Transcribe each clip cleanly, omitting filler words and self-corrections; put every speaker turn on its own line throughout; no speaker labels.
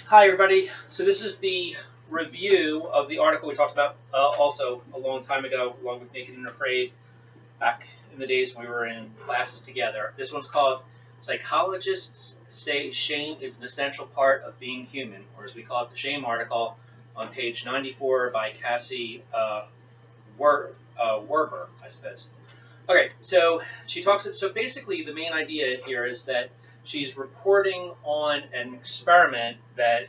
Hi, everybody. So this is the review of the article we talked about also a long time ago, along with Naked and Afraid, back in the days when we were in classes together. This one's called Psychologists Say Shame is an Essential Part of Being Human, or as we call it, the Shame article on page 94 by Cassie Werber, I suppose. Okay, so she talks. So basically, the main idea here is that she's reporting on an experiment that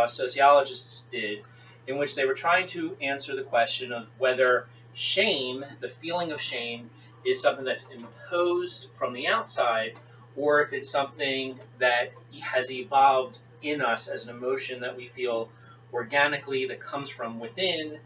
sociologists did, in which they were trying to answer the question of whether shame, the feeling of shame, is something that's imposed from the outside, or if it's something that has evolved in us as an emotion that we feel organically that comes from within,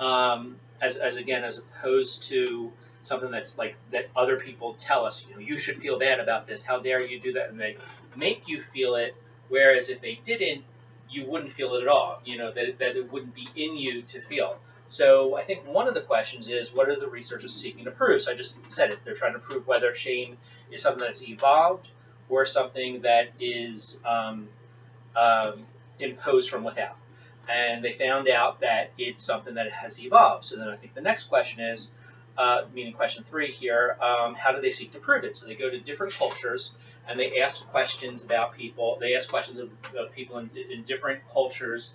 as opposed to something that's like that other people tell us, you should feel bad about this. How dare you do that? And they make you feel it. Whereas if they didn't, you wouldn't feel it at all. That it wouldn't be in you to feel. So I think one of the questions is, what are the researchers seeking to prove? So I just said it. They're trying to prove whether shame is something that's evolved or something that is imposed from without. And they found out that it's something that has evolved. So then I think the next question is, meaning question 3 here, how do they seek to prove it? So they go to different cultures and they ask questions about people. They ask questions of people in different cultures,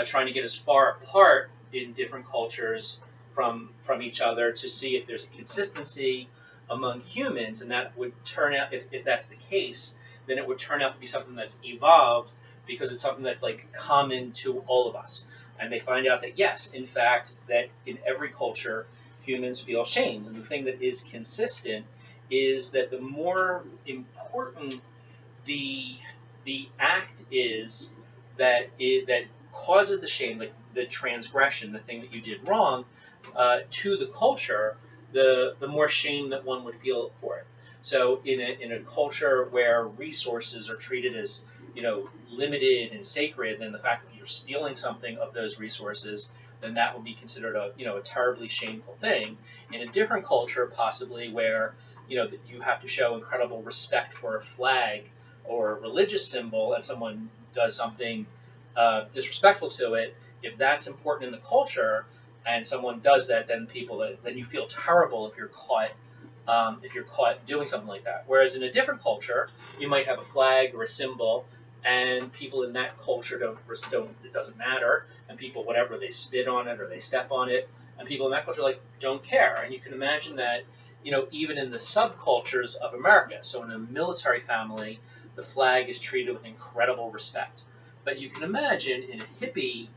trying to get as far apart in different cultures from each other to see if there's a consistency among humans. And that would turn out, if that's the case, then it would turn out to be something that's evolved because it's something that's like common to all of us. And they find out that yes, in fact, that in every culture, humans feel shame. And the thing that is consistent is that the more important the act is that causes the shame, like the transgression, the thing that you did wrong, to the culture, the more shame that one would feel for it. So in a culture where resources are treated as limited and sacred, then the fact that you're stealing something of those resources, then that would be considered a terribly shameful thing. In a different culture, possibly where that you have to show incredible respect for a flag or a religious symbol, and someone does something disrespectful to it, if that's important in the culture, and someone does that, then you feel terrible if you're caught doing something like that. Whereas in a different culture, you might have a flag or a symbol, and people in that culture don't. It doesn't matter, and people, whatever, they spit on it or they step on it, and people in that culture don't care. And you can imagine that even in the subcultures of America. So in a military family, the flag is treated with incredible respect. But you can imagine in a hippie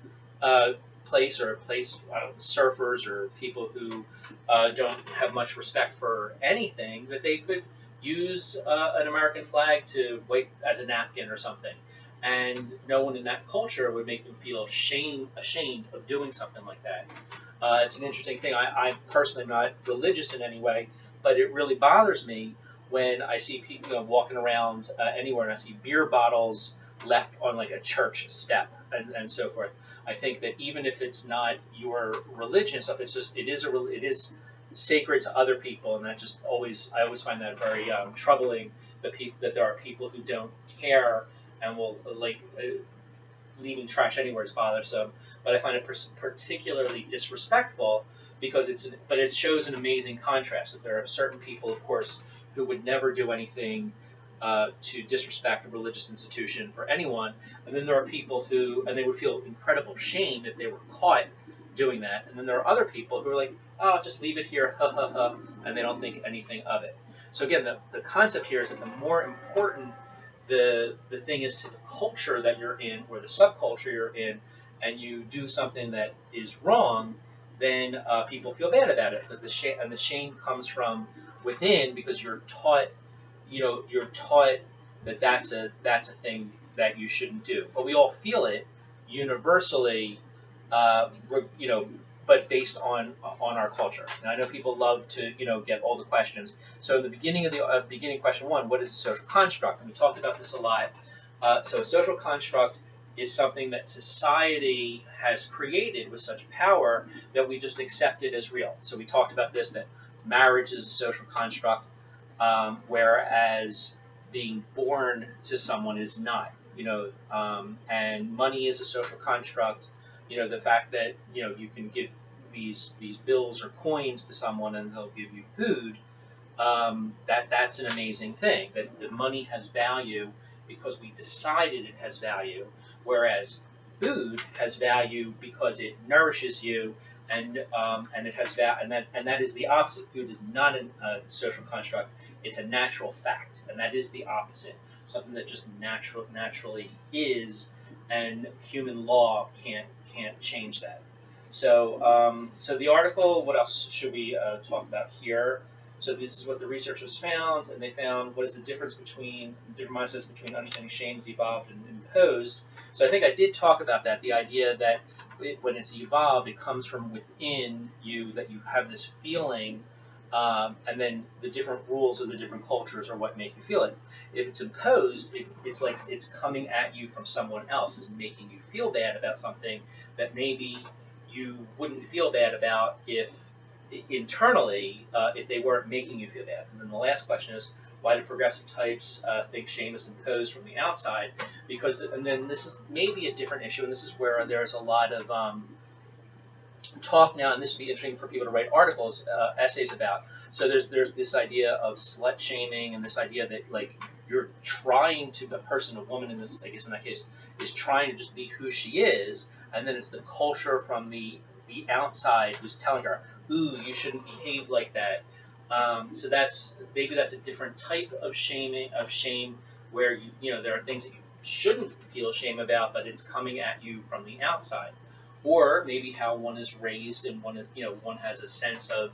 place, or a place, surfers or people who don't have much respect for anything, that they could use an American flag to wait as a napkin or something. And no one in that culture would make them feel ashamed of doing something like that. It's an interesting thing. I personally am not religious in any way, but it really bothers me when I see people walking around anywhere and I see beer bottles left on like a church step and so forth. I think that even if it's not your religion stuff, it is sacred to other people, and that I always find that very troubling that there are people who don't care and will leaving trash anywhere is bothersome. But I find it particularly disrespectful because it shows an amazing contrast that there are certain people, of course, who would never do anything to disrespect a religious institution for anyone, and then there are people and they would feel incredible shame if they were caught doing that, and then there are other people who are like, oh, just leave it here, ha ha ha, and they don't think anything of it. So again, the concept here is that the more important the thing is to the culture that you're in, or the subculture you're in, and you do something that is wrong, then people feel bad about it because the shame comes from within, because you're taught that that's a thing that you shouldn't do. But we all feel it universally, but based on our culture. And I know people love to get all the questions. So in the beginning of the beginning, question 1, what is a social construct? And we talked about this a lot. So a social construct is something that society has created with such power that we just accept it as real. So we talked about this, that marriage is a social construct, whereas being born to someone is not. and money is a social construct. The fact that you can give these bills or coins to someone and they'll give you food, that's an amazing thing. That money has value because we decided it has value, whereas food has value because it nourishes you, and it has that is the opposite. Food is not a social construct; it's a natural fact, and that is the opposite. Something that just naturally is, and human law can't change that. So the article. What else should we talk about here? So this is what the researchers found, and they found what is the difference between different mindsets between understanding shame is evolved and imposed. So I think I did talk about that, the idea that when it's evolved, it comes from within you, that you have this feeling, and then the different rules of the different cultures are what make you feel it. If it's imposed, it's like it's coming at you from someone else, is making you feel bad about something that maybe you wouldn't feel bad about if internally, if they weren't making you feel bad. And then the last question is, why do progressive types think shame is imposed from the outside? And then this is maybe a different issue, and this is where there's a lot of talk now, and this would be interesting for people to write articles, essays about. So there's this idea of slut shaming, and this idea that like you're trying to, a woman in this, I guess in that case, is trying to just be who she is, and then it's the culture from the outside who's telling her, ooh, you shouldn't behave like that. So that's a different type of shame where there are things that you shouldn't feel shame about, but it's coming at you from the outside. Or maybe how one is raised, and one has a sense of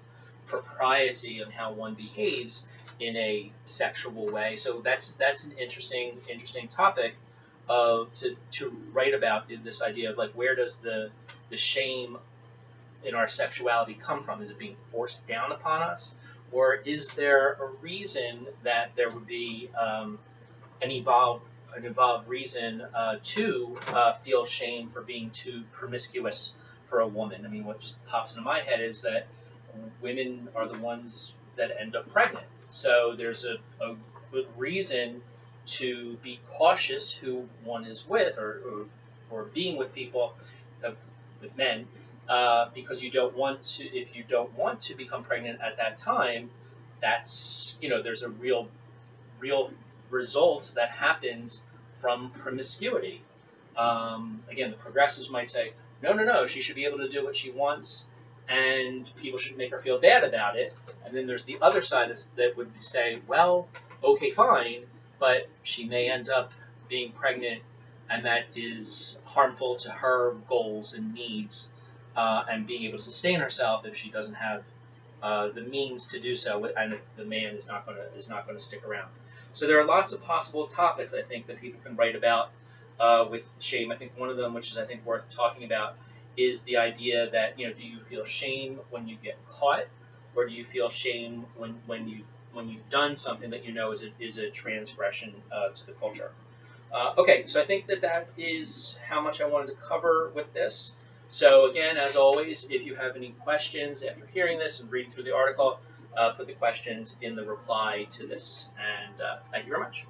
propriety on how one behaves in a sexual way. So that's an interesting topic to write about, this idea of like, where does the shame in our sexuality come from? Is it being forced down upon us, or is there a reason that there would be an evolved reason to feel shame for being too promiscuous for a woman? I mean, what just pops into my head is that women are the ones that end up pregnant. So there's a good reason to be cautious who one is with, or being with people, with men, because you don't want to. If you don't want to become pregnant at that time, that's there's a real result that happens from promiscuity. Again, the progressives might say, no, she should be able to do what she wants, and people shouldn't make her feel bad about it. And then there's the other side that would say, well, okay, fine, but she may end up being pregnant, and that is harmful to her goals and needs, and being able to sustain herself if she doesn't have the means to do so, and if the man is not going to stick around. So there are lots of possible topics, I think, that people can write about with shame. I think one of them, which is I think worth talking about, is the idea that do you feel shame when you get caught, or do you feel shame when you've done something that is a transgression to the culture? Okay, so I think that is how much I wanted to cover with this. So again, as always, if you have any questions after hearing this and reading through the article, put the questions in the reply to this. And thank you very much.